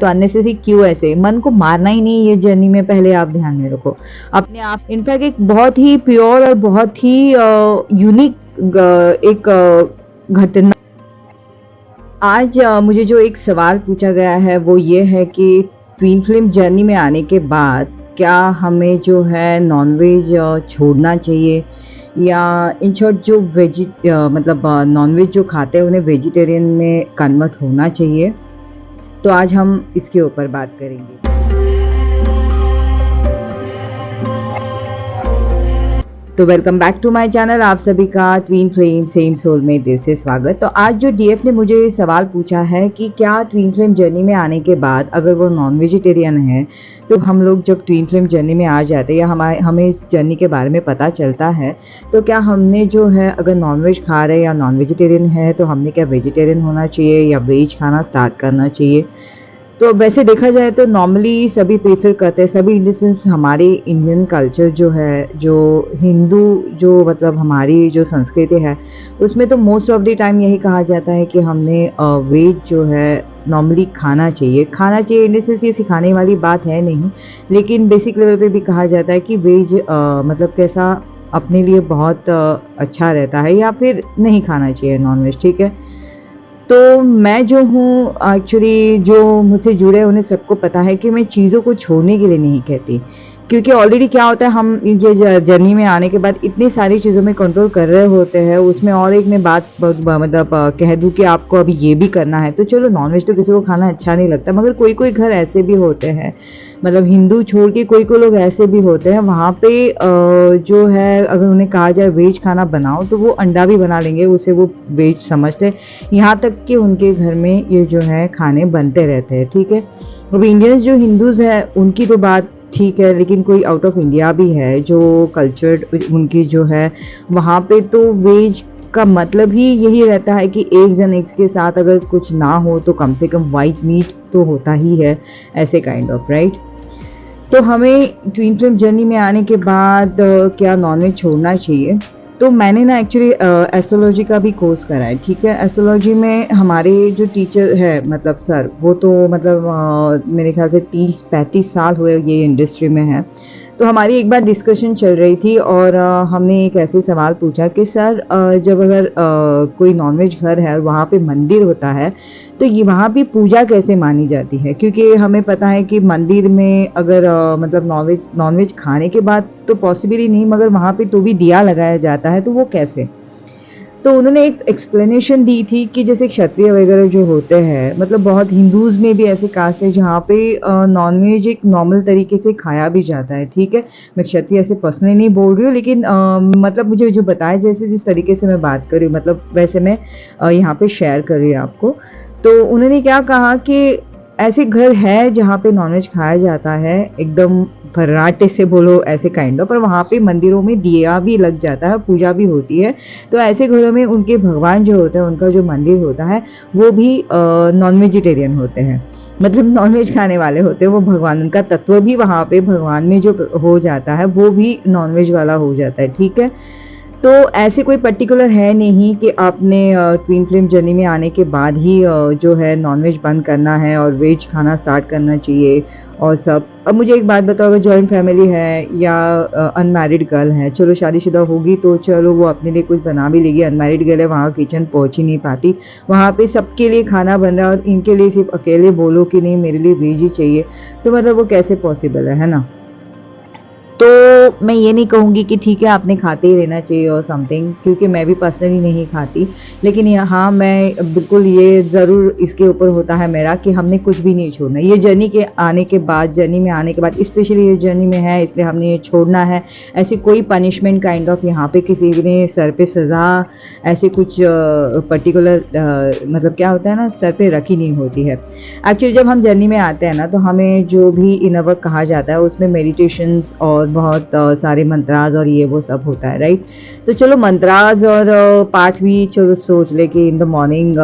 तो अननेसेसरी क्यों ऐसे मन को मारना ही नहीं ये जर्नी में, पहले आप ध्यान में रखो अपने आप। इनफैक्ट एक बहुत ही प्योर और बहुत ही यूनिक एक घटना। आज मुझे जो एक सवाल पूछा गया है वो ये है कि ट्विन फ्लेम जर्नी में आने के बाद क्या हमें जो है नॉनवेज छोड़ना चाहिए, या इन शॉर्ट जो मतलब नॉनवेज जो खाते हैं उन्हें वेजिटेरियन में कन्वर्ट होना चाहिए। तो आज हम इसके ऊपर बात करेंगे। तो welcome back to my channel, आप सभी का ट्विन फ्लेम सेम सोल में दिल से स्वागत। तो आज जो डीएफ ने मुझे सवाल पूछा है कि क्या ट्विन फ्लेम जर्नी में आने के बाद अगर वो नॉन वेजिटेरियन है तो हम लोग जब ट्विन फ्लेम जर्नी में आ जाते हैं या हमें इस जर्नी के बारे में पता चलता है तो क्या हमने जो है अगर नॉनवेज खा रहे हैं या नॉन वेजिटेरियन है तो हमने क्या वेजिटेरियन होना चाहिए या वेज खाना स्टार्ट करना चाहिए। तो वैसे देखा जाए तो नॉर्मली सभी प्रेफर करते हैं, सभी इन द सेंस हमारे इंडियन कल्चर जो है, जो हिंदू जो मतलब हमारी जो संस्कृति है उसमें तो मोस्ट ऑफ द टाइम यही कहा जाता है कि हमने वेज जो है नॉर्मली खाना चाहिए इन द सेंस ये सिखाने वाली बात है नहीं, लेकिन बेसिक लेवल पे भी कहा जाता है कि वेज मतलब कैसा अपने लिए बहुत अच्छा रहता है या फिर नहीं खाना चाहिए नॉनवेज, ठीक है। तो मैं जो हूँ एक्चुअली जो मुझसे जुड़े हैं उन्हें सबको पता है कि मैं चीज़ों को छोड़ने के लिए नहीं कहती, क्योंकि ऑलरेडी क्या होता है हम ये जर्नी में आने के बाद इतनी सारी चीज़ों में कंट्रोल कर रहे होते हैं। उसमें और एक मैं बात मतलब कह दूँ कि आपको अभी ये भी करना है तो चलो नॉनवेज तो किसी को खाना अच्छा नहीं लगता, मगर कोई कोई घर ऐसे भी होते हैं, मतलब हिंदू छोड़ के कोई कोई लोग ऐसे भी होते हैं वहाँ पे जो है अगर उन्हें कहा जाए वेज खाना बनाओ तो वो अंडा भी बना लेंगे, उसे वो वेज समझते हैं, यहाँ तक कि उनके घर में ये जो है खाने बनते रहते हैं, ठीक है। अब इंडियंस जो हिंदूज़ हैं उनकी तो बात ठीक है, लेकिन कोई आउट ऑफ इंडिया भी है जो कल्चर उनकी जो है वहाँ पे तो वेज का मतलब ही यही रहता है कि एग्स एंड एग्स के साथ अगर कुछ ना हो तो कम से कम वाइट मीट तो होता ही है, ऐसे काइंड ऑफ राइट। तो हमें ट्विन फ्लेम जर्नी में आने के बाद क्या नॉनवेज छोड़ना चाहिए। तो मैंने ना एक्चुअली एस्ट्रोलॉजी का भी कोर्स करा है, ठीक है। एस्ट्रोलॉजी में हमारे जो टीचर है मतलब सर वो तो मतलब मेरे ख्याल से 30-35 साल हुए ये इंडस्ट्री में है। तो हमारी एक बार डिस्कशन चल रही थी और हमने एक ऐसे सवाल पूछा कि सर जब अगर कोई नॉनवेज घर है और वहाँ पे मंदिर होता है तो ये वहाँ पे पूजा कैसे मानी जाती है, क्योंकि हमें पता है कि मंदिर में अगर मतलब नॉनवेज खाने के बाद तो पॉसिबल ही नहीं, मगर वहाँ पे तो भी दिया लगाया जाता है, तो वो कैसे। तो उन्होंने एक एक्सप्लेनेशन दी थी कि जैसे क्षत्रिय वगैरह जो होते हैं, मतलब बहुत हिंदूज़ में भी ऐसे कास्ट है जहाँ पे नॉनवेज एक नॉर्मल तरीके से खाया भी जाता है, ठीक है। मैं क्षत्रिय ऐसे पर्सनली नहीं बोल रही हूँ, लेकिन मतलब मुझे जो बताया जैसे जिस तरीके से मैं बात कर रही हूँ मतलब वैसे मैं यहाँ पे शेयर कर रही हूँ आपको। तो उन्होंने क्या कहा कि ऐसे घर है जहाँ पे नॉनवेज खाया जाता है एकदम फर्राटे से बोलो ऐसे काइंड ऑफ, पर वहाँ पे मंदिरों में दिया भी लग जाता है, पूजा भी होती है। तो ऐसे घरों में उनके भगवान जो होते हैं, उनका जो मंदिर होता है वो भी नॉन वेजिटेरियन होते हैं, मतलब नॉनवेज खाने वाले होते हैं वो भगवान, उनका तत्व भी वहाँ पे भगवान में जो हो जाता है वो भी नॉनवेज वाला हो जाता है, ठीक है। तो ऐसे कोई पर्टिकुलर है नहीं कि आपने ट्विन फ्लेम जर्नी में आने के बाद ही जो है नॉनवेज बंद करना है और वेज खाना स्टार्ट करना चाहिए और सब। अब मुझे एक बात बताओ, अगर जॉइंट फैमिली है या अनमैरिड गर्ल है, चलो शादीशुदा होगी तो चलो वो अपने लिए कुछ बना भी लेगी, अनमैरिड गर्ल है वहाँ किचन पहुँच ही नहीं पाती, वहाँ पे सबके लिए खाना बन रहा है और इनके लिए सिर्फ अकेले बोलो कि नहीं मेरे लिए वेज ही चाहिए, तो मतलब वो कैसे पॉसिबल है ना। तो मैं ये नहीं कहूँगी कि ठीक है आपने खाते ही रहना चाहिए और समथिंग, क्योंकि मैं भी पर्सनली नहीं खाती, लेकिन यहाँ मैं बिल्कुल ये ज़रूर इसके ऊपर होता है मेरा कि हमने कुछ भी नहीं छोड़ना ये जर्नी में आने के बाद, स्पेशली ये जर्नी में है इसलिए हमने ये छोड़ना है। ऐसी कोई पनिशमेंट काइंड ऑफ यहाँ पे किसी ने सर पे सज़ा ऐसे कुछ पर्टिकुलर मतलब क्या होता है ना सर पे रखी नहीं होती है। एक्चुअली जब हम जर्नी में आते हैं ना तो हमें जो भी इनर वर्क कहा जाता है उसमें मेडिटेशंस और बहुत सारे मंत्राज और ये वो सब होता है, राइट। तो चलो मंत्राज और पाठ भी चलो सोच ले कि इन द मॉर्निंग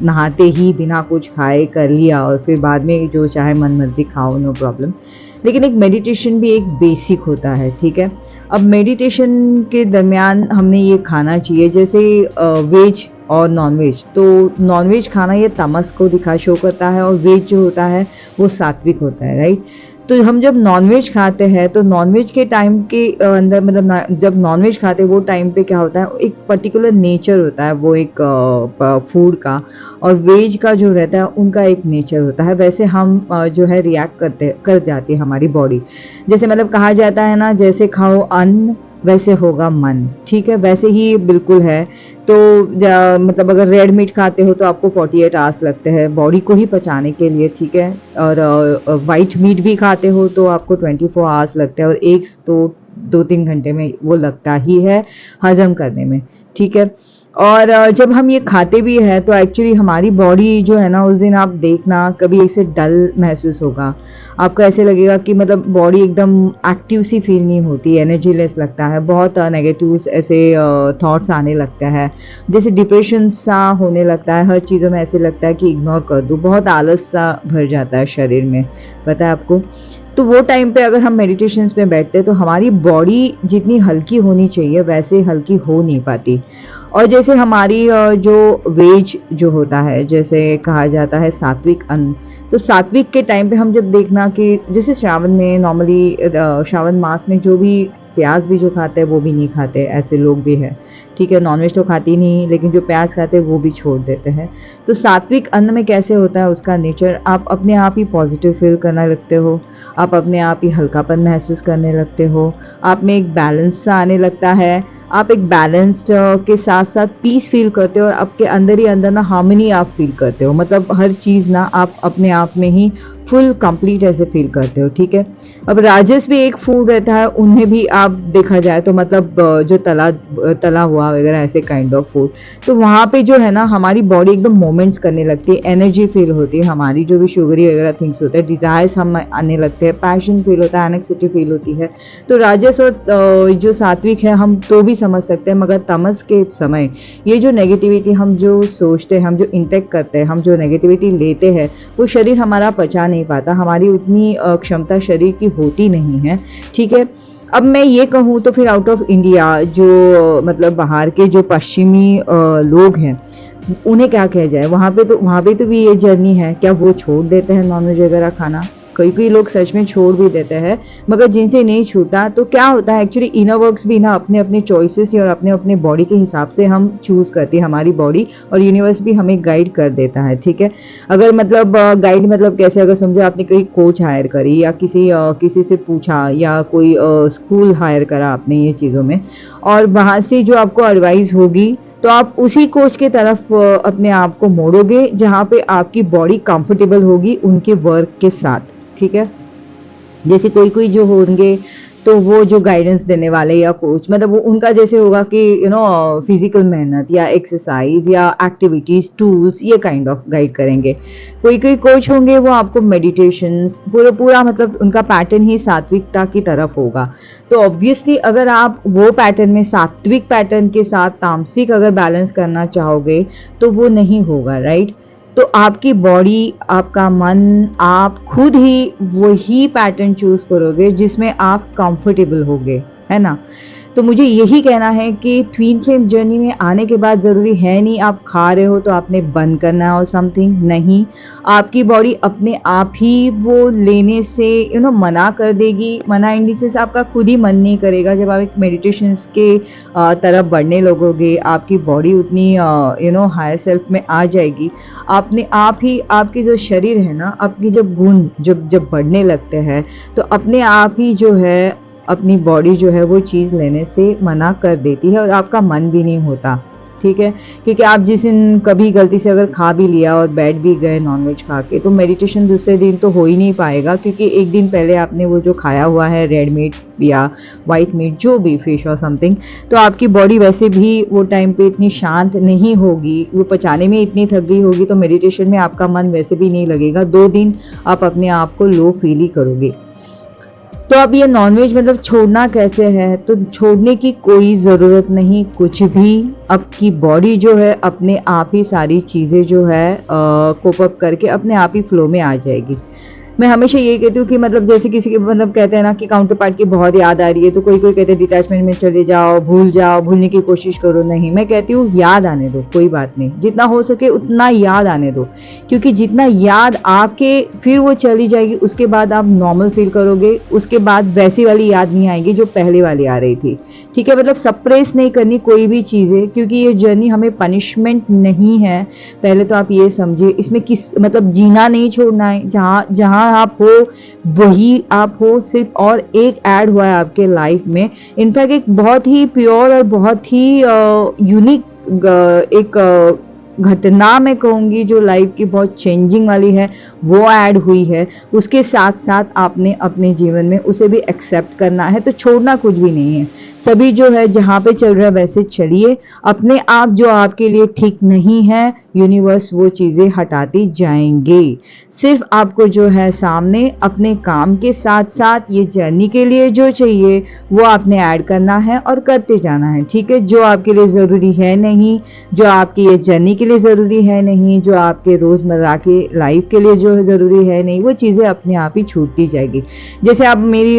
नहाते ही बिना कुछ खाए कर लिया और फिर बाद में जो चाहे मन मर्जी खाओ, नो प्रॉब्लम। लेकिन एक मेडिटेशन भी एक बेसिक होता है, ठीक है। अब मेडिटेशन के दरमियान हमने ये खाना चाहिए, जैसे वेज और नॉनवेज, तो नॉनवेज खाना ये तमस को दिखा शो करता है और वेज जो होता है वो सात्विक होता है, राइट। तो हम जब नॉनवेज खाते हैं तो नॉनवेज के टाइम के अंदर मतलब जब नॉनवेज खाते हैं वो टाइम पे क्या होता है, एक पर्टिकुलर नेचर होता है वो एक फूड का, और वेज का जो रहता है उनका एक नेचर होता है। वैसे हम जो है रिएक्ट कर जाती है हमारी बॉडी। जैसे मतलब कहा जाता है ना, जैसे खाओ अन्न वैसे होगा मन, ठीक है, वैसे ही बिल्कुल है। तो मतलब अगर रेड मीट खाते हो तो आपको 48 आवर्स लगते हैं बॉडी को ही पचाने के लिए, ठीक है। और वाइट मीट भी खाते हो तो आपको 24 आवर्स लगते हैं, और एग्स तो 2-3 घंटे में वो लगता ही है हजम करने में, ठीक है। और जब हम ये खाते भी हैं तो एक्चुअली हमारी बॉडी जो है ना, उस दिन आप देखना कभी ऐसे डल महसूस होगा, आपको ऐसे लगेगा कि मतलब बॉडी एकदम एक्टिव सी फील नहीं होती, एनर्जी लेस लगता है, बहुत नेगेटिव ऐसे थॉट्स आने लगता है, जैसे डिप्रेशन सा होने लगता है, हर चीज़ों में ऐसे लगता है कि इग्नोर कर दूँ, बहुत आलस सा भर जाता है शरीर में, पता है आपको। तो वो टाइम पे अगर हम मेडिटेशंस में बैठते हैं तो हमारी बॉडी जितनी हल्की होनी चाहिए वैसे हल्की हो नहीं पाती। और जैसे हमारी जो वेज जो होता है, जैसे कहा जाता है सात्विक अन्न, तो सात्विक के टाइम पे हम जब देखना कि जैसे श्रावण में नॉर्मली श्रावण मास में जो भी प्याज भी जो खाते हैं वो भी नहीं खाते, ऐसे लोग भी हैं, ठीक है। नॉनवेज तो खाते ही नहीं, लेकिन जो प्याज खाते हैं वो भी छोड़ देते हैं। तो सात्विक अन्न में कैसे होता है उसका नेचर, आप अपने आप ही पॉजिटिव फील करने लगते हो, आप अपने आप ही हल्कापन महसूस करने लगते हो, आप में एक बैलेंस सा आने लगता है, आप एक बैलेंस्ड के साथ साथ पीस फील करते हो, और आपके अंदर ही अंदर ना हार्मनी आप फील करते हो, मतलब हर चीज़ ना आप अपने आप में ही फुल कंप्लीट ऐसे फील करते हो, ठीक है। अब राजस भी एक फूड रहता है, उनमें भी आप देखा जाए तो मतलब जो तला हुआ वगैरह ऐसे काइंड ऑफ फूड, तो वहाँ पे जो है ना हमारी बॉडी एकदम मोमेंट्स करने लगती है, एनर्जी फील होती है, हमारी जो भी शुगरी वगैरह थिंग्स होते हैं, डिज़ायर्स हम आने लगते हैं, पैशन फील होता है, एनेक्सिटी फील होती है। तो राजस और जो सात्विक है हम तो भी समझ सकते हैं, मगर तमस के समय ये जो नेगेटिविटी हम जो सोचते हैं, हम जो इंटेक्ट करते हैं, हम जो नेगेटिविटी लेते हैं, वो शरीर हमारा पचा नहीं पाता, हमारी उतनी क्षमता शरीर की होती नहीं है, ठीक है। अब मैं ये कहूँ तो फिर आउट ऑफ इंडिया जो मतलब बाहर के जो पश्चिमी लोग हैं, उन्हें क्या कहा जाए, वहाँ पे तो भी ये जर्नी है, क्या वो छोड़ देते हैं नॉनवेज वगैरह खाना? कई लोग सच में छोड़ भी देते हैं, मगर जिनसे नहीं छूटा तो क्या होता है एक्चुअली, इनर वर्क्स भी ना अपने अपने चॉइसेस और अपने अपने बॉडी के हिसाब से हम चूज़ करते हैं, हमारी बॉडी और यूनिवर्स भी हमें गाइड कर देता है, ठीक है। अगर मतलब गाइड मतलब कैसे, अगर समझो आपने कोई कोच हायर करी या किसी से पूछा या कोई स्कूल हायर करा आपने ये चीज़ों में, और वहाँ से जो आपको एडवाइस होगी तो आप उसी कोच के तरफ अपने आप को मोड़ोगे जहाँ पे आपकी बॉडी कंफर्टेबल होगी उनके वर्क के साथ, ठीक है। जैसे कोई जो होंगे तो वो जो गाइडेंस देने वाले या कोच, मतलब वो उनका जैसे होगा कि फिजिकल मेहनत या एक्सरसाइज या एक्टिविटीज टूल्स ये काइंड ऑफ गाइड करेंगे। कोई कोच होंगे वो आपको मेडिटेशंस पूरा मतलब उनका पैटर्न ही सात्विकता की तरफ होगा। तो ऑब्वियसली अगर आप वो पैटर्न में सात्विक पैटर्न के साथ तामसिक अगर बैलेंस करना चाहोगे तो वो नहीं होगा, राइट। तो आपकी बॉडी, आपका मन, आप खुद ही वही पैटर्न चूज करोगे जिसमें आप कंफर्टेबल होगे, है ना। तो मुझे यही कहना है कि ट्विन फ्लेम जर्नी में आने के बाद ज़रूरी है नहीं आप खा रहे हो तो आपने बंद करना है और समथिंग नहीं, आपकी बॉडी अपने आप ही वो लेने से मना कर देगी। मना इन द सेंस आपका खुद ही मन नहीं करेगा। जब आप एक मेडिटेशंस के तरफ बढ़ने लगोगे, आपकी बॉडी उतनी हायर सेल्फ में आ जाएगी, अपने आप ही आपकी जो शरीर है ना, आपकी जब गुण जब बढ़ने लगते हैं तो अपने आप ही जो है अपनी बॉडी जो है वो चीज़ लेने से मना कर देती है और आपका मन भी नहीं होता, ठीक है। क्योंकि आप जिस दिन कभी गलती से अगर खा भी लिया और बैठ भी गए नॉनवेज खा के, तो मेडिटेशन दूसरे दिन तो हो ही नहीं पाएगा, क्योंकि एक दिन पहले आपने वो जो खाया हुआ है रेड मीट या वाइट मीट, जो भी फिश और समथिंग, तो आपकी बॉडी वैसे भी वो टाइम पे इतनी शांत नहीं होगी, वो पचाने में इतनी थक गई होगी, तो मेडिटेशन में आपका मन वैसे भी नहीं लगेगा। 2 दिन आप अपने आप को लो फील ही करोगे। तो अब ये नॉनवेज मतलब छोड़ना कैसे है, तो छोड़ने की कोई ज़रूरत नहीं कुछ भी। आपकी बॉडी जो है अपने आप ही सारी चीज़ें जो है कोप अप करके अपने आप ही फ्लो में आ जाएगी। मैं हमेशा ये कहती हूँ कि मतलब जैसे किसी के मतलब कहते हैं ना कि काउंटर पार्ट की बहुत याद आ रही है, तो कोई कोई कहते हैं डिटैचमेंट में चले जाओ, भूल जाओ, भूलने की कोशिश करो। नहीं, मैं कहती हूँ याद आने दो, कोई बात नहीं, जितना हो सके उतना याद आने दो, क्योंकि जितना याद आके फिर वो चली जाएगी, उसके बाद आप नॉर्मल फील करोगे, उसके बाद वैसी वाली याद नहीं आएगी जो पहले वाली आ रही थी। ठीक है, मतलब सप्रेस नहीं करनी कोई भी चीज़ें, क्योंकि ये जर्नी हमें पनिशमेंट नहीं है। पहले तो आप ये समझिए, इसमें किस मतलब जीना नहीं छोड़ना है, जहाँ जहाँ आप हो वही आप हो, सिर्फ और एक ऐड हुआ है आपके लाइफ में। इनफैक्ट एक बहुत ही प्योर और बहुत ही यूनिक एक घटना मैं कहूँगी जो लाइफ की बहुत चेंजिंग वाली है, वो ऐड हुई है। उसके साथ साथ आपने अपने जीवन में उसे भी एक्सेप्ट करना है, तो छोड़ना कुछ भी नहीं है। सभी जो है जहाँ पे चल रहा है वैसे चलिए, अपने आप जो आपके लिए ठीक नहीं है, यूनिवर्स वो चीज़ें हटाती जाएंगे। सिर्फ आपको जो है सामने अपने काम के साथ साथ ये जर्नी के लिए जो चाहिए वो आपने ऐड करना है और करते जाना है। ठीक है, जो आपके लिए ज़रूरी है नहीं, जो आपकी ये जर्नी के लिए ज़रूरी है नहीं, जो आपके रोज़मर्रा के लाइफ के लिए जो ज़रूरी है नहीं, वो चीज़ें अपने आप ही छूटती जाएगी। जैसे आप मेरी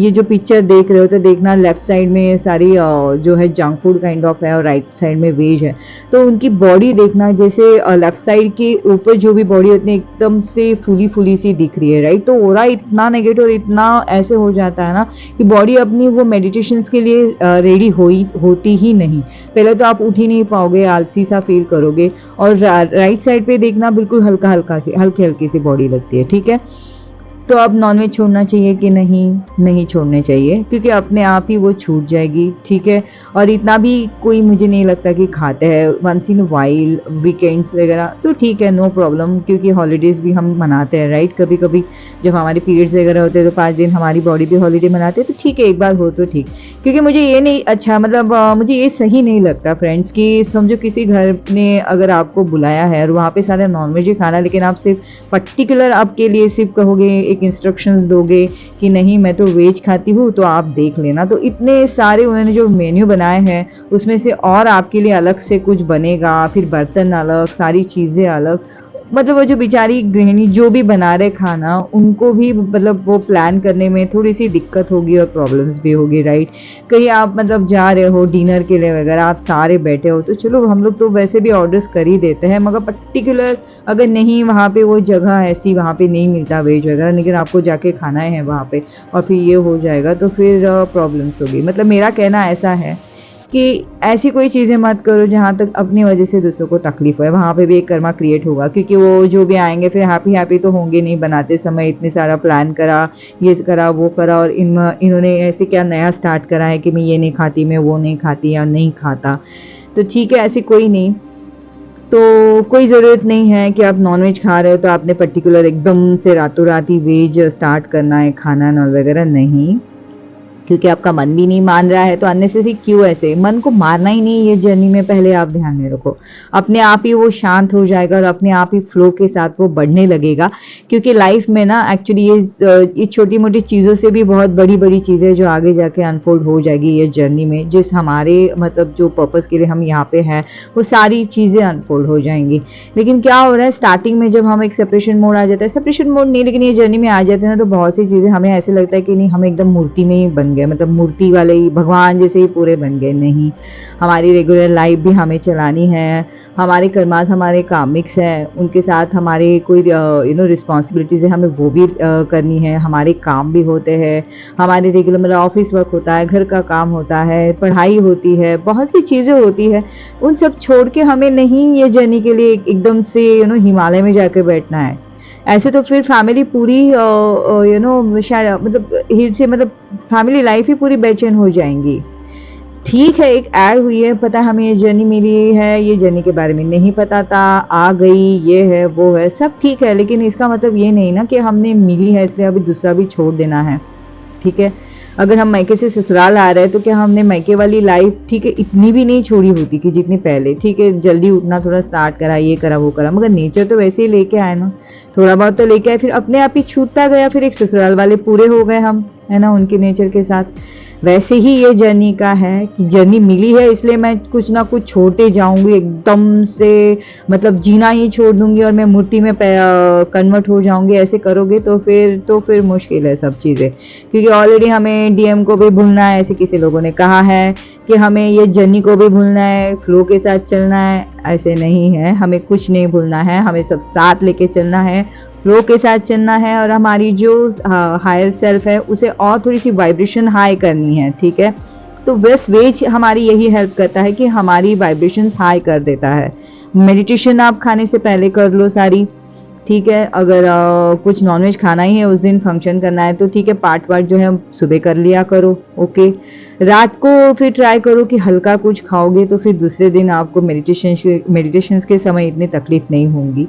ये जो पिक्चर देख रहे हो, तो देखना लेफ्ट साइड में सारी जो है जंक फूड काइंड ऑफ है और राइट साइड में वेज है। तो उनकी बॉडी देखना, जैसे लेफ्ट साइड के ऊपर जो भी बॉडी होती है एकदम से फूली फूली सी दिख रही है, राइट। तो ओरा इतना नेगेटिव और इतना ऐसे हो जाता है ना कि बॉडी अपनी वो मेडिटेशंस के लिए रेडी होती ही नहीं। पहले तो आप उठ ही नहीं पाओगे, आलसी सा फील करोगे। और राइट साइड पे देखना बिल्कुल हल्का हल्का सी हल्की हल्की सी बॉडी लगती है। ठीक है, तो अब नॉनवेज छोड़ना चाहिए कि नहीं? नहीं छोड़ने चाहिए, क्योंकि अपने आप ही वो छूट जाएगी। ठीक है, और इतना भी कोई मुझे नहीं लगता कि खाते हैं, वंस इन वाइल वीकेंड्स वगैरह तो ठीक है, नो प्रॉब्लम, क्योंकि हॉलीडेज़ भी हम मनाते हैं, राइट। कभी कभी जब हमारे पीरियड्स वगैरह होते हैं तो 5 दिन हमारी बॉडी भी हॉलीडे मनाते हैं, तो ठीक है, एक बार हो तो ठीक। क्योंकि मुझे ये नहीं अच्छा मतलब मुझे ये सही नहीं लगता फ्रेंड्स कि समझो किसी घर ने अगर आपको बुलाया है और वहाँ पे सारा नॉनवेज ही खाना, लेकिन आप सिर्फ पर्टिकुलर आपके लिए सिर्फ कहोगे, एक इंस्ट्रक्शंस दोगे कि नहीं मैं तो वेज खाती हूँ तो आप देख लेना। तो इतने सारे उन्होंने जो मेन्यू बनाए हैं उसमें से और आपके लिए अलग से कुछ बनेगा, फिर बर्तन अलग, सारी चीज़ें अलग। मतलब वो जो बेचारी गृहिणी जो भी बना रहे खाना, उनको भी मतलब वो प्लान करने में थोड़ी सी दिक्कत होगी और प्रॉब्लम्स भी होगी, राइट। कहीं आप मतलब जा रहे हो डिनर के लिए वगैरह, आप सारे बैठे हो, तो चलो हम लोग तो वैसे भी ऑर्डर्स कर ही देते हैं, मगर पर्टिकुलर अगर नहीं वहाँ पे वो जगह ऐसी वहाँ पे नहीं मिलता वेज वगैरह, लेकिन आपको जाके खाना है वहाँ पे और फिर ये हो जाएगा, तो फिर प्रॉब्लम्स होगी। मतलब मेरा कहना ऐसा है कि ऐसी कोई चीज़ें मत करो जहाँ तक अपनी वजह से दूसरों को तकलीफ है। वहाँ पे भी एक कर्मा क्रिएट होगा, क्योंकि वो जो भी आएंगे फिर हैप्पी हैप्पी तो होंगे नहीं। बनाते समय इतने सारा प्लान करा, ये करा वो करा, और इन्होंने ऐसे क्या नया स्टार्ट करा है कि मैं ये नहीं खाती, मैं वो नहीं खाती या नहीं खाता। तो ठीक है, ऐसे कोई नहीं, तो कोई ज़रूरत नहीं है कि आप नॉनवेज खा रहे हो तो आपने पर्टिकुलर एकदम से रातों रात ही वेज स्टार्ट करना है खाना नॉन वगैरह, नहीं। क्योंकि आपका मन भी नहीं मान रहा है तो अननेसेसरी क्यों ऐसे, मन को मारना ही नहीं ये जर्नी में, पहले आप ध्यान में रखो। अपने आप ही वो शांत हो जाएगा और अपने आप ही फ्लो के साथ वो बढ़ने लगेगा। क्योंकि लाइफ में ना एक्चुअली ये छोटी मोटी चीज़ों से भी बहुत बड़ी बड़ी चीज़ें जो आगे जाके अनफोल्ड हो जाएगी ये जर्नी में, जिस हमारे मतलब जो पर्पज़ के लिए हम यहाँ पे हैं वो सारी चीज़ें अनफोल्ड हो जाएंगी। लेकिन क्या हो रहा है, स्टार्टिंग में जब हम एक सेपरेशन मोड आ जाता है, सेपरेशन मोड नहीं लेकिन ये जर्नी में आ जाते हैं ना, तो बहुत सी चीज़ें हमें ऐसे लगता है कि नहीं हम एकदम मूर्ति में ही बन गए, मतलब मूर्ति वाले ही भगवान जैसे ही पूरे बन गए। नहीं, हमारी रेगुलर लाइफ भी हमें चलानी है, हमारे कर्मास हमारे कामिक्स हैं, उनके साथ हमारे कोई रिस्पॉन्सिबिलिटीज़ है, हमें वो भी करनी है। हमारे काम भी होते हैं, हमारे रेगुलर मतलब ऑफिस वर्क होता है, घर का काम होता है, पढ़ाई होती है, बहुत सी चीज़ें होती है। उन सब छोड़ के हमें नहीं ये जर्नी के लिए एकदम से हिमालय में जाकर बैठना है। ऐसे तो फिर फैमिली पूरी शायद मतलब हिल से मतलब फैमिली लाइफ ही पूरी बेचैन हो जाएंगी। ठीक है, एक ऐड हुई है, पता है हमें ये जर्नी मिली है, ये जर्नी के बारे में नहीं पता था, आ गई, ये है वो है, सब ठीक है, लेकिन इसका मतलब ये नहीं ना कि हमने मिली है इसलिए अभी दूसरा भी छोड़ देना है। ठीक है, अगर हम मायके से ससुराल आ रहे हैं तो क्या हमने मायके वाली लाइफ ठीक है इतनी भी नहीं छोड़ी होती कि जितनी पहले। ठीक है, जल्दी उठना थोड़ा स्टार्ट करा, ये करा वो करा, मगर नेचर तो वैसे ही लेके आए ना, थोड़ा बहुत तो लेके आए, फिर अपने आप ही छूटता गया, फिर एक ससुराल वाले पूरे हो गए हम, है ना, उनके नेचर के साथ। वैसे ही ये जर्नी का है कि जर्नी मिली है इसलिए मैं कुछ ना कुछ छोड़ते जाऊंगी एकदम से, मतलब जीना ही छोड़ दूंगी और मैं मूर्ति में कन्वर्ट हो जाऊंगी, ऐसे करोगे तो फिर मुश्किल है सब चीज़ें। क्योंकि ऑलरेडी हमें डीएम को भी भूलना है, ऐसे किसी लोगों ने कहा है कि हमें ये जर्नी को भी भूलना है, फ्लो के साथ चलना है। ऐसे नहीं है, हमें कुछ नहीं भूलना है, हमें सब साथ लेके चलना है, फ्लो के साथ चलना है और हमारी जो हायर सेल्फ है उसे और थोड़ी सी वाइब्रेशन हाई करनी है, ठीक है। तो बस वेज हमारी यही हेल्प करता है कि हमारी वाइब्रेशंस हाई कर देता है। मेडिटेशन आप खाने से पहले कर लो सारी, ठीक है। अगर कुछ नॉनवेज खाना ही है उस दिन, फंक्शन करना है तो ठीक है, पार्ट वार्ट जो है सुबह कर लिया करो, ओके। रात को फिर ट्राई करो कि हल्का कुछ खाओगे तो फिर दूसरे दिन आपको मेडिटेशंस के समय इतनी तकलीफ नहीं होंगी।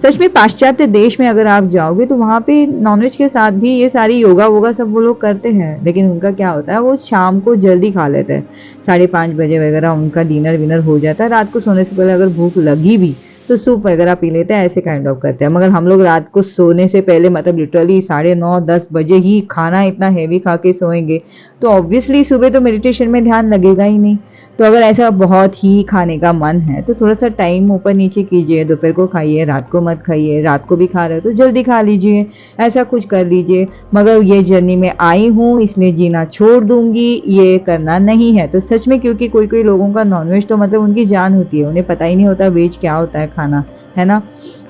सच में पाश्चात्य देश में अगर आप जाओगे तो वहाँ पे नॉनवेज के साथ भी ये सारी योगा वोगा सब वो लोग करते हैं, लेकिन उनका क्या होता है, वो शाम को जल्दी खा लेते हैं, 5:30 बजे वगैरह उनका डिनर विनर हो जाता है। रात को सोने से पहले अगर भूख लगी भी तो सूप वगैरह पी लेते हैं, ऐसे काइंड ऑफ करते हैं। मगर हम लोग रात को सोने से पहले मतलब लिटरली 9:30-10 बजे ही खाना इतना हेवी खा के सोएंगे तो ऑब्वियसली सुबह तो मेडिटेशन में ध्यान लगेगा ही नहीं। तो अगर ऐसा बहुत ही खाने का मन है तो थोड़ा सा टाइम ऊपर नीचे कीजिए, दोपहर को खाइए, रात को मत खाइए, रात को भी खा रहे हो तो जल्दी खा लीजिए, ऐसा कुछ कर लीजिए। मगर ये जर्नी में आई हूँ इसलिए जीना छोड़ दूंगी, ये करना नहीं है। तो सच में, क्योंकि कोई कोई लोगों का नॉनवेज तो मतलब उनकी जान होती है, उन्हें पता ही नहीं होता वेज क्या होता है खाना, है ना।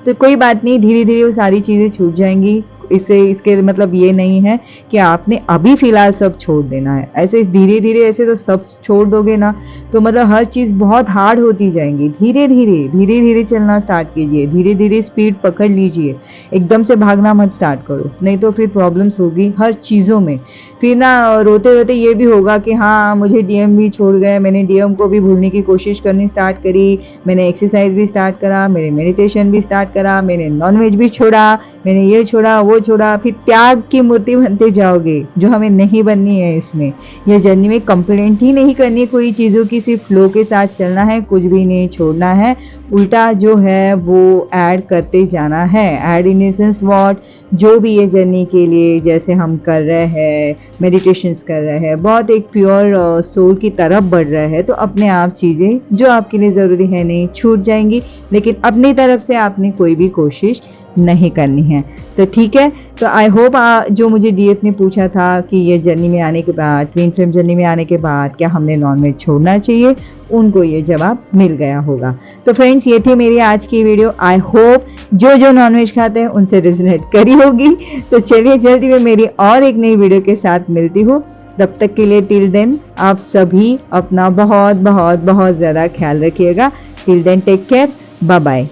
तो कोई बात नहीं, धीरे धीरे वो सारी चीज़ें छूट जाएंगी। इसके मतलब ये नहीं है कि आपने अभी फिलहाल सब छोड़ देना है, ऐसे धीरे धीरे ऐसे तो सब छोड़ दोगे ना तो मतलब हर चीज़ बहुत हार्ड होती जाएंगी। धीरे धीरे चलना स्टार्ट कीजिए, धीरे धीरे स्पीड पकड़ लीजिए, एकदम से भागना मत स्टार्ट करो, नहीं तो फिर प्रॉब्लम्स होगी हर चीज़ों में। फिर ना रोते रोते ये भी होगा कि हाँ मुझे डीएम भी छोड़ गए, मैंने डीएम को भी भूलने की कोशिश करनी स्टार्ट करी, मैंने एक्सरसाइज भी स्टार्ट करा, मैंने मेडिटेशन भी स्टार्ट करा, मैंने नॉनवेज भी छोड़ा, मैंने ये छोड़ा वो छोड़ा। फिर त्याग की मूर्ति बनते जाओगे, जो हमें नहीं बननी है। इसमें यह जर्नी में कंप्लेंट ही नहीं करनी है कोई चीज़ों की, सिर्फ फ्लो के साथ चलना है, कुछ भी नहीं छोड़ना है, उल्टा जो है वो ऐड करते जाना है। ऐड इन एसेंस व्हाट, जो भी ये जर्नी के लिए जैसे हम कर रहे हैं, मेडिटेशंस कर रहे हैं, बहुत एक प्योर सोल की तरफ बढ़ रहे हैं, तो अपने आप चीज़ें जो आपके लिए ज़रूरी है नहीं छूट जाएंगी, लेकिन अपनी तरफ से आपने कोई भी कोशिश नहीं करनी है। तो ठीक है, तो आई होप जो मुझे डीएफ ने पूछा था कि ये जर्नी में आने के बाद, ट्विन फ्लेम जर्नी में आने के बाद क्या हमने नॉनवेज छोड़ना चाहिए, उनको ये जवाब मिल गया होगा। तो फ्रेंड्स, ये थी मेरी आज की वीडियो। आई होप जो नॉनवेज खाते हैं उनसे रिजोनेट करी होगी। तो चलिए जल्दी में मेरी और एक नई वीडियो के साथ मिलती हूँ। तब तक के लिए टिल देन आप सभी अपना बहुत बहुत बहुत ज़्यादा ख्याल रखिएगा। Till then take care, bye bye.